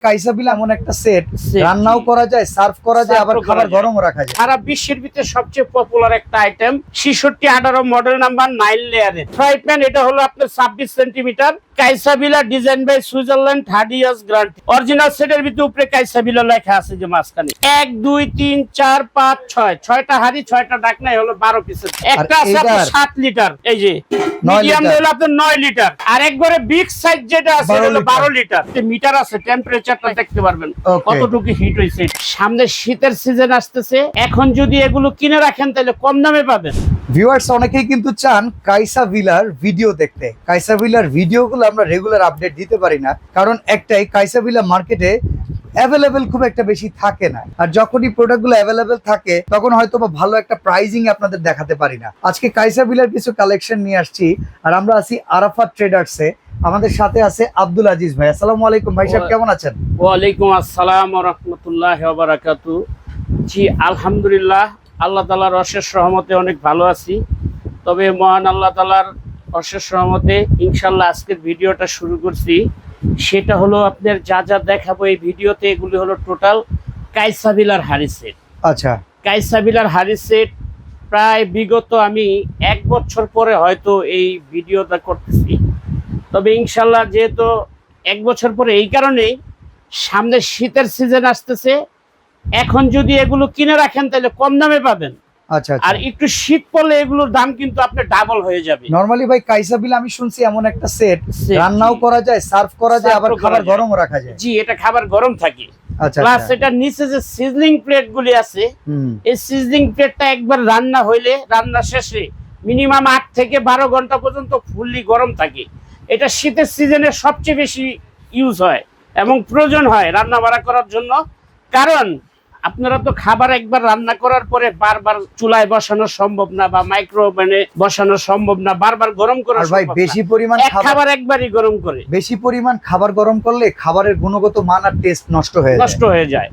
কাইসা বিল এমন একটা সেট, রান্নাও করা যায়, সার্ভ করা যায়, আবার খাবার গরমও রাখা যায়। সারা বিশ্বের ভিতরে সবচেয়ে পপুলার একটা আইটেম 6618 মডেল নাম্বার 9 লেয়ারের ফ্রাই প্যান। এটা হলো আপনার 26 centimetre. Kaisa Villa design by Switzerland, 30 years guarantee. Original সেটের ভিতরে উপরে কাইসা বিলা লেখা আছে যে মাঝখানে 1 2 3 4 5 6 6টা হাড়ি 6টা ঢাকনাই হলো 12 পিসের। একটা আছে আপনার 7 লিটার, এই যে মিডিয়াম হলো আপনার 9 লিটার, আর একবারে বিগ সাইজ যেটা আছে হলো 12 লিটার। মিটার আছে, টেম্পারেচারটা দেখতে পারবেন কতটুকু হিট হইছে। সামনে শীতের সিজন আসতেছে, এখন যদি এগুলো কিনে রাখেন তাহলে কম দামে পাবেন। ভিউয়ার্স অনেকেই কিন্তু চান কাইসা ভিলার ভিডিও দেখতে। কাইসা ভিলার ভিডিওগুলো আমরা রেগুলার আপডেট দিতে পারি না, কারণ একটাই, কাইসা ভিলা মার্কেটে অ্যাভেলেবেল খুব একটা বেশি থাকে না। আর যখনই প্রোডাক্টগুলো অ্যাভেলেবেল থাকে তখন হয়তো বা ভালো একটা প্রাইজিং আপনাদের দেখাতে পারি না। আজকে কাইসা ভিলার কিছু কালেকশন নিয়ে আসছি, আর আমরা আছি আরাফাত ট্রেডার্সে। আমাদের সাথে আছে আব্দুল আজিজ ভাই। আসসালামু আলাইকুম ভাই সাহেব, কেমন আছেন? ওয়ালাইকুম আসসালাম ওয়া রাহমাতুল্লাহি ওয়া বারাকাতুহু। জি আলহামদুলিল্লাহ, আল্লাহ তাআলার অশেষ রহমতে অনেক ভালো আছি। তবে মহান আল্লাহ তাআলার অশেষ রহমতে ইনশাআল্লাহ আজকের ভিডিওটা শুরু করছি। সেটা হলো আপনার যা যা দেখাবো এই ভিডিওতে, এগুলি হলো টোটাল কাইসা বিলার হাড়ি সেট। আচ্ছা, কাইসা বিলার হাড়ি সেট প্রায় বিগত আমি 1 বছর পরে হয়তো এই ভিডিওটা করতেছি। তবে ইনশাল্লাহ যেহেতু 1 বছর পরে, এই কারণেই সামনে শীতের সিজন আসতেছে, এখন যদি এগুলো কিনে রাখেন তাহলে কম দামে পাবেন। আচ্ছা, আর একটু শীত পড়লে এগুলোর দাম কিন্তু আপনার ডাবল হয়ে যাবে। নরমালি ভাই কাইসা বিল আমি শুনছি এমন একটা সেট, রান্নাও করা যায়, সার্ভ করা যায়, আবার খাবার গরমও রাখা যায়। জি, এটা খাবার গরম থাকে। আচ্ছা, প্লাস এটার নিচে যে সিজনিং প্লেট গুলি আছে, এই সিজনিং প্লেটটা একবার রান্না হইলে রান্না শেষে মিনিমাম 8 থেকে 12 ঘন্টা পর্যন্ত ফুললি গরম থাকে। এটা শীতের সিজনে সবচেয়ে বেশি ইউজ হয় এবং প্রয়োজন হয় রান্না বাড়া করার জন্য। কারণ আপনারা তো খাবার একবার রান্না করার পরে বারবার চুলায় বসানো সম্ভব না, বা মাইক্রোওভেনে বসানো সম্ভব না, বারবার গরম করা ভাই বেশি পরিমাণ খাবার একবারই গরম করে, বেশি পরিমাণ খাবার গরম করলে খাবারের গুণগত মান আর টেস্ট নষ্ট হয়ে যায়।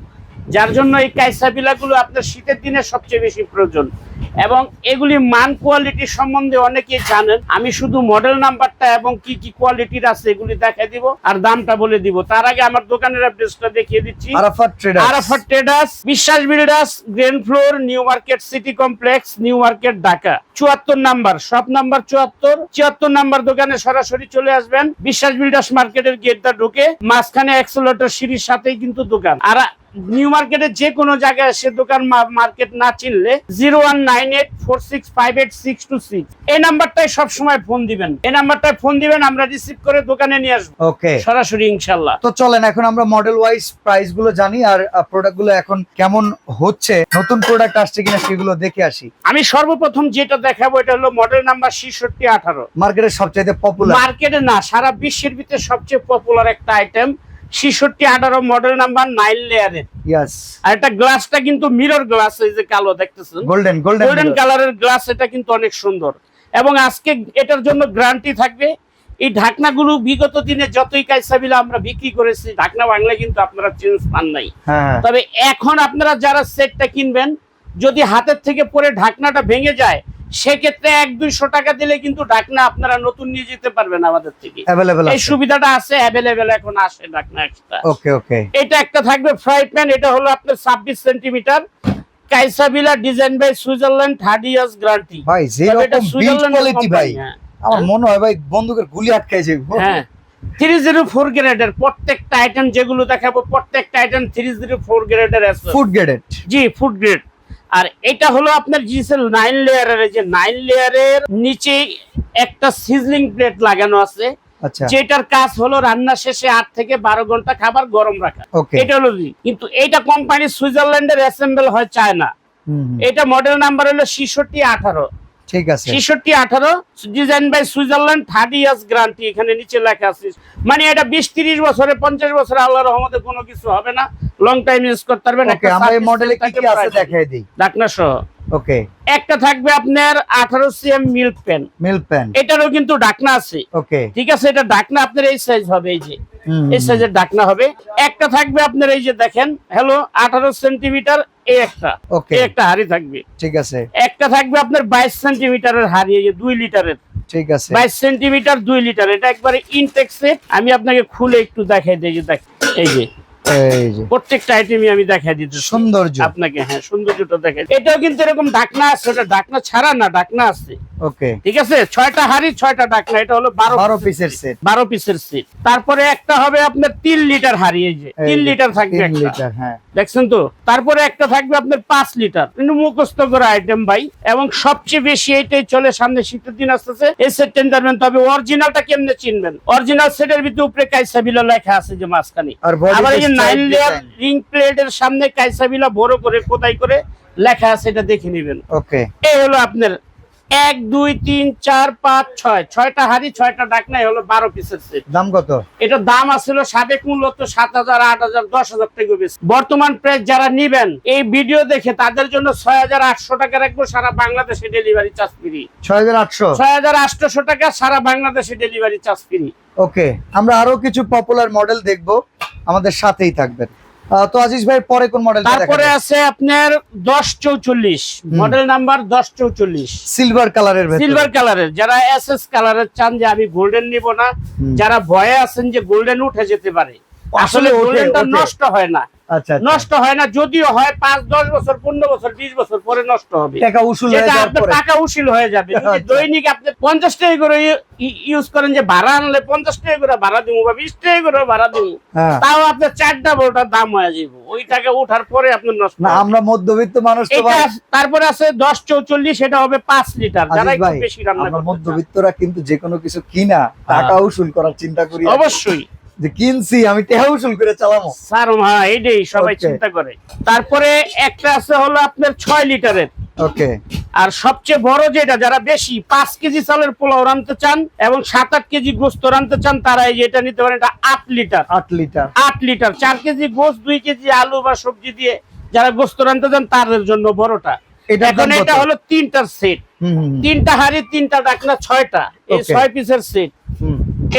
যার জন্য এই কাইসা বিলাগুলো আপনার শীতের দিনে সবচেয়ে বেশি প্রয়োজন। এবং এগুলি মান কোয়ালিটি সম্বন্ধে অনেকেই জানেন। আমি শুধু মডেল নাম্বারটা এবং কি কি কোয়ালিটির আছে এগুলি দেখাই দিব আর দামটা বলে দিব। তার আগে আমার দোকানের অ্যাড্রেসটা দেখিয়ে দিচ্ছি। আরাফাত ট্রেডার্স, বিশ্বাস builders, ground floor, new market city complex, new market, Dhaka. 74 number, shop number 74 number দোকানে সরাসরি চলে আসবেন। বিশ্বাস বিল্ডার্স মার্কেটের গেটটা ঢুকে মাঝখানে এক্সেলেটর সিঁড়ির সাথেই কিন্তু দোকান। আর নিউ মার্কেটের যে কোনো জায়গায় সে দোকান মার্কেট না চিনলে 019846588626 এই নাম্বারটাই সবসময় ফোন দিবেন। এই নাম্বারটায় ফোন দিবেন, আমরা রিসিভ করে দোকানে নিয়ে আসবো। ওকে, সরাসরি ইনশাআল্লাহ। তো চলেন এখন আমরা মডেল ওয়াইজ প্রাইস গুলো জানি, আর প্রোডাক্ট গুলো এখন কেমন হচ্ছে, নতুন প্রোডাক্ট আসছে কিনা সেগুলো দেখে আসি। আমি সর্বপ্রথম যেটা দেখাবো এটা হলো মডেল নাম্বার 6618, মার্কেটের সবচেয়ে পপুলার, মার্কেটে না সারা বিশ্বের ভিতরে সবচেয়ে পপুলার একটা আইটেম। 6618 মডেল নাম্বার 9 লেয়ারের। ইয়েস, আর এটা গ্লাসটা কিন্তু মিরর গ্লাস, এই যে কালো দেখতেছেন, গোল্ডেন কালারের গ্লাস, এটা কিন্তু অনেক সুন্দর। এবং আজকে এটার জন্য গ্যারান্টি থাকবে। এই ঢাকনাগুলো বিগত দিনে যতই কাইসা বিলা আমরা বিক্রি করেছি, ঢাকনা বাংলা কিন্তু আপনারা চেঞ্জ পান নাই। তবে এখন আপনারা যারা সেটটা কিনবেন, যদি হাতের থেকে পরে ঢাকনাটা ভেঙে যায়, সেক্ষেত্রে 100-200 টাকা দিলে কিন্তু ঢাকনা আপনারা নতুন নিয়ে যেতে পারবেন আমাদের থেকে। এই সুবিধাটা আছে, অ্যাভেলেবেল এখন আসে ঢাকনা একটা। ওকে, এটা একটা থাকবে ফ্রাই প্যান। এটা হলো আপনার 26 centimetre. Kaisa Villa design by Switzerland, 30 years guarantee. ভাই যেরকম বিল্ড কোয়ালিটি ভাই, আমার মনে হয় ভাই বন্দুকের গুলি আটকে যাবে। হ্যাঁ, 304 গ্রেডের প্রত্যেকটা আইটেম যেগুলো দেখাবো, প্রত্যেকটা আইটেম 304 গ্রেডের আছে। Food grade? জি, ফুড গ্রেড। আর এটা হলো আপনার জিএসএল 9 লেয়ারের। যে 9 লেয়ারের নিচে একটা সিজলিং প্লেট লাগানো আছে, যেটার কাজ হলো রান্না শেষে 8 থেকে 12 ঘন্টা খাবার গরম রাখা। এটা হলো, কিন্তু এইটা কোম্পানি সুইজারল্যান্ডের অ্যাসেম্বল হয়, চায়না। এটা মডেল নাম্বার হলো 6618। ঠিক আছে, 6618 design by Switzerland, 30 years guarantee. এখানে নিচে লেখা আছে, মানে এটা 20-30 বছরে 50 বছরে আল্লাহর রহমতে কোনো কিছু হবে না, লং টাইম ইউজ করতে পারবেন। ওকে, আমরা এই মডেলে কি কি আছে দেখাই দেই, ঢাকনা সহ। ওকে, একটা থাকবে আপনার 18 সিএম মিল্ক প্যান। এটারও কিন্তু ঢাকনা আছে। ওকে, ঠিক আছে, এটা ঢাকনা আপনার এই সাইজ হবে, এই যে এই সাইজের ঢাকনা হবে। একটা থাকবে আপনার এই যে দেখেন, হ্যালো 18 সেন্টিমিটার, এই একটা হাড়ি থাকবে। ঠিক আছে, একটা থাকবে আপনার 22 সেন্টিমিটারের হাড়ি, এই যে 2 লিটারের। ঠিক আছে, 22 সেন্টিমিটার 2 লিটার। এটা একবারে ইনটেক সেট। আমি আপনাকে খুলে একটু দেখাই দিই, যে দেখ, এই যে এই যে প্রত্যেকটা আইটেমই আমি দেখাই দিচ্ছি সৌন্দর্য আপনাকে। হ্যাঁ, সৌন্দর্যটা দেখাই। এটাও কিন্তু এরকম ঢাকনা আছে, ওটা ঢাকনা ছাড়া না, ঢাকনা আছে। ওকে, ঠিক আছে, 6টা হাড়ি 6টা ঢাকনা। এটা হলো 12 পিসের সেট। 12 পিসের সেট। তারপরে একটা হবে আপনার 3 লিটার হাড়ি, এই যে 3 লিটার থাকবে 3 একটা। লিটার, হ্যাঁ দেখছেন তো। তারপরে একটা থাকবে আপনার 5 লিটার, কিন্তু মুখস্থ করা আইটেম ভাই। এবং সবচেয়ে বেশি এইটাই চলে, সামনে শীতের দিন আসতেছে, এই সেটটা নিতে। তবে অরিজিনালটা কেমনে চিনবেন? অরিজিনাল সেটের ভিতরে উপরে কাইসা বিলা লেখা আছে যে মাঝখানে, আবার এই যে 9 লেয়ার রিং প্লেটের সামনে কাইসা বিলা বড় করে খোদাই করে লেখা আছে, এটা দেখে নেবেন। ওকে, এই হলো আপনার 1 2 3 4 5 6 6টা হাড়ি 6টা ঢাকনা, হলো 12 পিসের সেট। দাম কত? এটা দাম আছিল সাবেক মূল্য তো 7,000 8,000 10,000 টাকা বেশি। বর্তমান প্রাইস যারা নিবেন এই ভিডিও দেখে তাদের জন্য 6,800 টাকা রাখবো, সারা বাংলাদেশে ডেলিভারি চার্জ ফ্রি। 6,800 টাকা সারা বাংলাদেশে ডেলিভারি চার্জ ফ্রি। ওকে, আমরা আরো কিছু পপুলার মডেল দেখবো, আমাদের সাথেই থাকবেন। তো আজিজ ভাই পরে কোন মডেল? তারপরে আছে আপনার 1044 মডেল নাম্বার 1044 সিলভার কালারের ভেতরে। সিলভার কালারের, যারা এসএস কালারের চান যে আমি গোল্ডেন নিব না, যারা ভয়ে আছেন যে গোল্ডেন উঠে যেতে পারে, আসলে গোল্ডেনটা নষ্ট হয় না। আচ্ছা, নষ্ট হয় না, যদিও হয় 5-10 বছর 15 বছর 20 বছর পরে নষ্ট হবে, টাকা উসুল হয়ে যাবে, টাকা উসুল হয়ে যাবে। যদি দৈনিক আপনি 50 টাকা করে ইউজ করেন, যে ভাড়া আনলে 50 টাকা করে ভাড়া দিব বা 20 টাকা করে ভাড়া দিব, তাও আপনার 4টা বড়টার দাম হয়ে যাবে, ওই টাকা ওঠার পরে আপনার নষ্ট না। আমরা মধ্যবিত্ত মানুষ তো ভাই। তারপরে আছে 1044, এটা হবে 5 লিটার, যারা একটু বেশি রান্না করে। মধ্যবিত্তরা কিন্তু যে কোনো কিছু কিনা টাকা উসুল করার চিন্তা করি অবশ্যই, যে কিনছি আমি টাকা উসুল করে চালাবো স্যার। হ্যাঁ, এইটাই সবাই চিন্তা করে। তারপরে একটা আছে হলো আপনার 6 লিটারের। ওকে, আর সবচেয়ে বড় যেটা, যারা বেশি 5 কেজি চালের পোলাও রানতে চান এবং 7-8 কেজি গোস্ত রানতে চান, তারা এই যেটা নিতে পারেন। এটা 8 লিটার। 8 লিটার 4 কেজি গোস্ত, 2 কেজি আলু বা সবজি দিয়ে যারা গোস্ত রানতে চান তাদের জন্য বড়টা। এখন এটা হলো 3টার সেট, 3টা হাড়ি 3টা ঢাকনা 6টা, এই 6 পিসের সেট।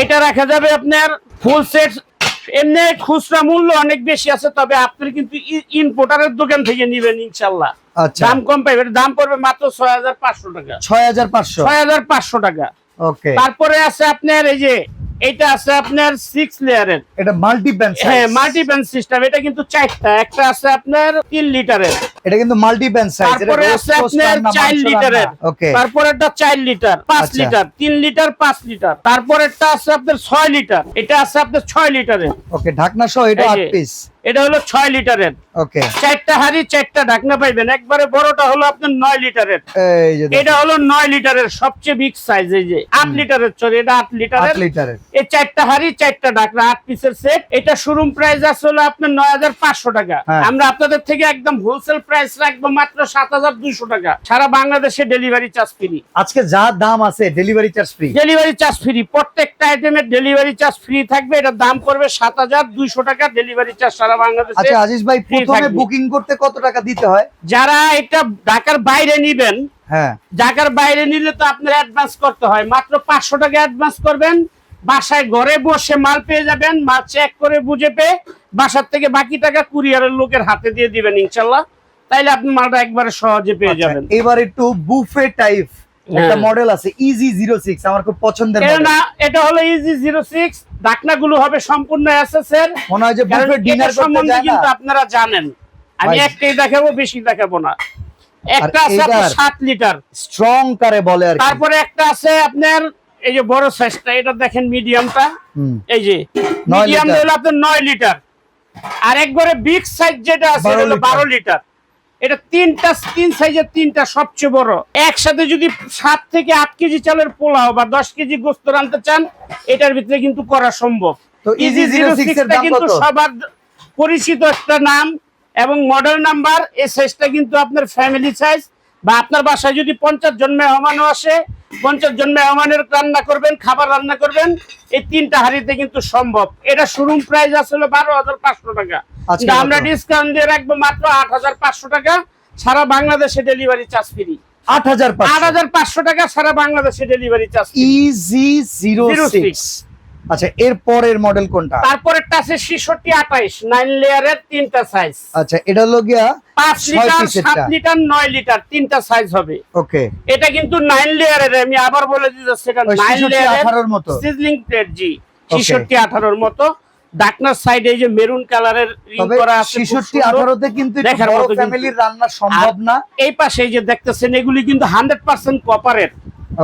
এটা রাখা যাবে আপনার ফুল সেট। এমনি খুচরা মূল্য অনেক বেশি আছে, তবে আপনি কিন্তু ইম্পোর্টারের দোকান থেকে নিবেন ইনশাআল্লাহ, দাম কম পাইবেন। দাম পড়বে মাত্র 6,500 টাকা। 6,500 টাকা। ওকে, তারপরে আছে আপনার এই যে এটা আছে আপনার 6 লেয়ারের, এটা মাল্টি প্যান। হ্যাঁ, মাল্টি প্যান সিস্টেম। এটা কিন্তু 4টা, একটা আছে আপনার 3 লিটারের, এটা কিন্তু মাল্টি প্যান সাইজ। তারপরে আছে আপনার 4 লিটারের, তারপর একটা 4 লিটার 5 লিটার 3 লিটার 5 লিটার, তারপর একটা আছে আপনার 6 লিটার, এটা আছে আপনার 6 লিটারের। ওকে, ঢাকনা সহ এটা 8 পিস। এটা হলো 6 লিটারের। ওকে, 4টা হাড়ি 4টা ঢাকনা পাইবেন। একবারে বড়টা হলো আপনার 9 লিটারের। এই যে এটা হলো 9 লিটারের সবচেয়ে বিগ সাইজ। এই যে 8 লিটারের, সরি এটা 8 লিটারের। এই 4টা হাড়ি 4টা ঢাকনা 8 পিসের সেট। এটা শোরুম প্রাইস আসলে আপনার 9,500 টাকা। আমরা আপনাদের থেকে একদম হোলসেল প্রাইস রাখবো মাত্র 7,200 টাকা। সারা বাংলাদেশে ডেলিভারি চার্জ ফ্রি। আজকে যা দাম আছে delivery charge free. Delivery charge free, প্রত্যেকটা আইটেমের ডেলিভারি চার্জ ফ্রি থাকবে। এটা দাম পড়বে 7,200 টাকা, ডেলিভারি চার্জ সারা বাংলাদেশে। আচ্ছা আজিজ ভাই, প্রথমে বুকিং করতে কত টাকা দিতে হয়? যারা এটা ঢাকার বাইরে নিবেন, হ্যাঁ ঢাকার বাইরে নিলে তো আপনার অ্যাডভান্স করতে হয়। মাত্র 500 টাকা অ্যাডভান্স করবেন, বাসায় ঘরে বসে মাল পেয়ে যাবেন। মাল চেক করে বুঝে পেয়ে বাসার থেকে বাকি টাকা কুরিয়ারের লোকের হাতে দিয়ে দিবেন ইনশাআল্লাহ। তাইলে আপনি মালটা একবারে সহজে পেয়ে যাবেন। এবার একটু বুফে টাইপ একটা মডেল আছে ইজি 06, আমার খুব পছন্দের মডেল। না, এটা হলো ইজি 06। ঢাকনাগুলো হবে সম্পূর্ণ এসএস এর। মনে হয় যে বুফে ডিনার করতে যায় না, কিন্তু আপনারা জানেন। আমি একটাই দেখাবো, বেশি দেখাবো না। একটা আছে আপনার 7 লিটার স্ট্রং কারে বলে আর। তারপরে একটা আছে আপনার এই যে বড় সাইজটা, এটা দেখেন মিডিয়ামটা, এই যে মিডিয়াম হলো আপনার 9 লিটার। আর একবারে বিগ সাইজ যেটা আছে এটা হলো 12 লিটার। এটা 3 সাইজের 3টা সবচেয়ে বড়। একসাথে যদি 7 থেকে 8 কেজি চালের পোলাও বা 10 কেজি গোস্ত রানতে চান, এটার ভিতরে কিন্তু করা সম্ভব। তো ইজি 06 এর দাম কিন্তু কত? সবার পরিচিত একটা নাম এবং মডেল নাম্বার। এই সাইজটা কিন্তু আপনার ফ্যামিলি সাইজ, বা আপনার বাসায় যদি 50 জন মেহমানও আসে, 50 জন মেহমানের রান্না করবেন, খাবার রান্না করবেন, এই 3টা হাড়িতে কিন্তু সম্ভব। এটা শোরুম প্রাইস আসলে 12,500 টাকা। আমরা ডিসকাউন্ট দিয়ে রাখবো মাত্র 8,500 টাকা। সারা বাংলাদেশে ডেলিভারি চার্জ ফ্রি। 8,500 টাকা সারা বাংলাদেশে ডেলিভারি চার্জ। ইজি 06। আচ্ছা, এর পরের মডেল কোনটা? তারপরেরটা আছে 66-28 9 লেয়ারের 3টা সাইজ। আচ্ছা, এটা হলো গিয়া 5 লিটার 7 লিটার 9 লিটার 3টা সাইজ হবে। ওকে, এটা কিন্তু 9 লেয়ারের। আমি আবার বলে দিতেছি, এটা 9 লেয়ারের 18 এর মতো সিজলিং প্লেট। জি, 66-18 এর মতো ডাকনার সাইডে এই যে মেরুন কালারের রিং করা আছে, 66 18 তে কিন্তু দেখার বড় মতো ফ্যামিলির রান্না সম্ভব না। এই পাশে এই যে দেখতেছেন এগুলি কিন্তু 100% কপারের।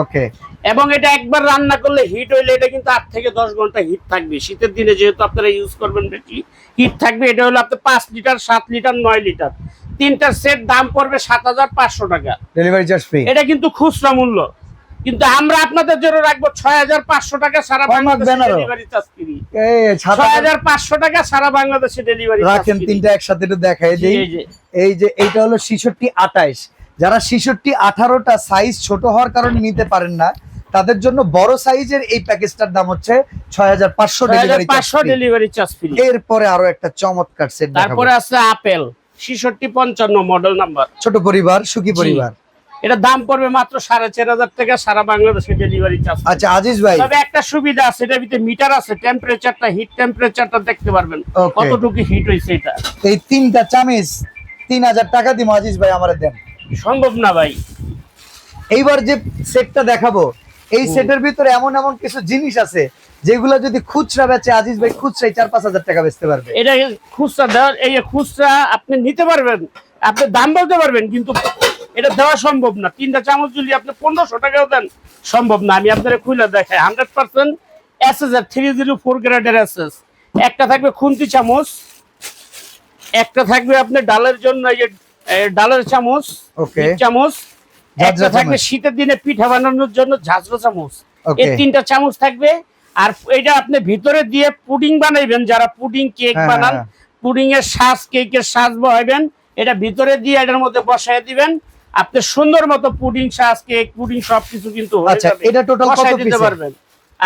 ওকে, এবং এটা একবার রান্না করলে হিট হইলে এটা কিন্তু 8 থেকে 10 ঘন্টা হিট থাকবে। শীতের দিনে যেহেতু আপনারা ইউজ করবেন বেশি, হিট থাকবে। এটা হলো আপনার 5 লিটার, 7 লিটার, 9 লিটার, তিনটার সেট দাম পড়বে 7500 টাকা, ডেলিভারি চার্জ ফ্রি। এটা কিন্তু খুচরা মূল্য, কিন্তু আমরা আপনাদের জন্য রাখবো 6500 টাকা, সারা বাংলাদেশে ডেলিভারি চার্জ ফ্রি। 6500 টাকা সারা বাংলাদেশে ডেলিভারি রাখেন। তিনটা একসাথে একটু দেখাই দেই। এই যে এইটা হলো 66 28, যারা 66 18টা সাইজ ছোট হওয়ার কারণে নিতে পারেন না, তাদের জন্য বড় সাইজের এই প্যাকেজটার দাম হচ্ছে 6500 ডেলিভারি চার্জ ফ্রি। এরপরে আরো একটা চমৎকার সেট দেখাবো। তারপরে আছে আপেল 66 55 মডেল নাম্বার, ছোট পরিবার, সুখী পরিবার। এটা দাম পড়বে মাত্র 4500 টাকা, সারা বাংলাদেশে ডেলিভারি চার্জ। আচ্ছা আজিজ ভাই, তবে একটা সুবিধা আছে, এটার ভিতরে মিটার আছে, টেম্পারেচারটা, হিট টেম্পারেচারটা দেখতে পারবেন কতটুকু হিট হইছে। এটা এই তিনটা চামিচ 3000 টাকা দিমু আজিজ ভাই, আমারে দেন। সম্ভব না ভাই। এইবার যে সেটটা দেখাবো, এই সেটের ভিতরে এমন এমন কিছু জিনিস আছে যেগুলো যদি খুচরা বেচে আজিজ ভাই, খুচরাই 4-5 হাজার টাকা বেচতে পারবে। এটা খুচরা দেওয়ার, এই খুচরা আপনি নিতে পারবেন, আপনি দাম বলতে পারবেন, কিন্তু এটা দেওয়া সম্ভব না। তিনটা চামচ যদি আপনি 1500 টাকাও দেন, সম্ভব না। আমি আপনারা খুলে দেখাই। 100% এসএস 304 গ্রেডের এসএস। একটা থাকবে খুন্তি চামচ, একটা থাকবে আপনার ডালের জন্য এই যে ডালের চামচ, চামচ, একটা থাকবে শীতের দিনে পিঠা বানানোর জন্য ঝাঁঝরা চামচ। এই তিনটা চামচ থাকবে। আর এটা আপনি ভিতরে দিয়ে পুডিং বানাইবেন, যারা পুডিং কেক বানান, পুডিং এর সাজ, কেকের সাজ বসাইবেন, এটা ভিতরে দিয়ে এটার মধ্যে বসায় দিবেন, আপনি সুন্দর মতো পুডিং, সাজ, কেক, পুডিং সবকিছু কিন্তু এটা টোটাল কত দিতে পারবেন।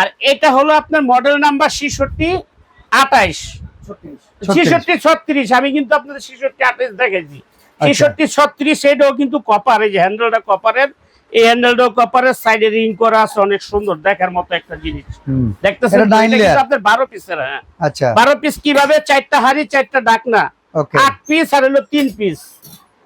আর এটা হলো আপনার মডেল নাম্বার 66 28 66 36। আমি কিন্তু আপনাদের 66 28 দেখাইছি। 66 36 এটাও কিন্তু কপার, এই যে হ্যান্ডেলটা কপারের, এই হ্যান্ডেলটাও কপারের, সাইডে রিং করা আছে, অনেক সুন্দর দেখার মতো একটা জিনিস। দেখতেছেন এটা কিন্তু আপনার 12 পিসের। হ্যাঁ আচ্ছা, 12 পিস কিভাবে? 4টা হাড়ি, 4টা ঢাকনা, 8 পিস, আর হলো 3 পিস,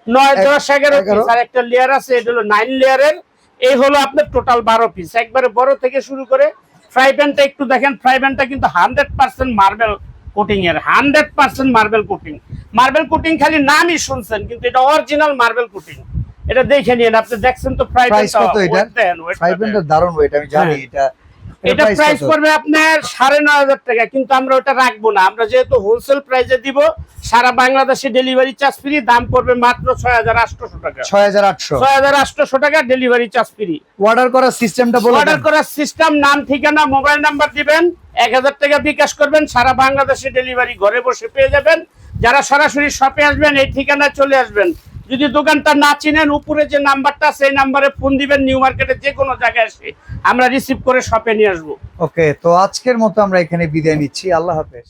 9 10 11 পিস, আর একটা লেয়ার আছে, এটা হলো 9 লেয়ারের। এই হলো আপনার টোটাল 12 পিস, একবারে বড় থেকে শুরু করে। ফ্রাই প্যানটা একটু দেখেন, ফ্রাই প্যানটা কিন্তু 100% মার্বেল কোটিং এর, 100% মার্বেল কোটিং। মার্বেল কোটিং খালি নামই শুনছেন, কিন্তু এটা অরিজিনাল মার্বেল কোটিং। এটা দেখে নিন, আপনি দেখছেন তো ফ্রাই প্যানটা দারুণ ওয়েট, আমি জানি। এটা প্রাইস পড়বে আপনার 9500 টাকা, কিন্তু আমরা ওটা রাখবো না। আমরা যেহেতু হোলসেল প্রাইসে দিব, সারা বাংলাদেশে ডেলিভারি চার্জ ফ্রি, দাম পড়বে মাত্র 6800 টাকা। 6800 টাকা ডেলিভারি চার্জ ফ্রি। অর্ডার করার সিস্টেমটা বলুন। অর্ডার করার সিস্টেম, নাম, ঠিকানা, মোবাইল নাম্বার দিবেন, 1000 টাকা বিকাশ করবেন, সারা বাংলাদেশে ডেলিভারি ঘরে বসে পেয়ে যাবেন। যারা সরাসরি শপে আসবেন, এই ঠিকানায় চলে আসবেন। যদি দোকানটা না চিনেন, উপরে যে নাম্বারটা, সেই নাম্বারে ফোন দিবেন। নিউ মার্কেটে যে কোনো জায়গায় এসে আমরা রিসিভ করে শপে নিয়ে আসবো। ওকে, তো আজকের মতো আমরা এখানে বিদায় নিচ্ছি। আল্লাহ হাফেজ।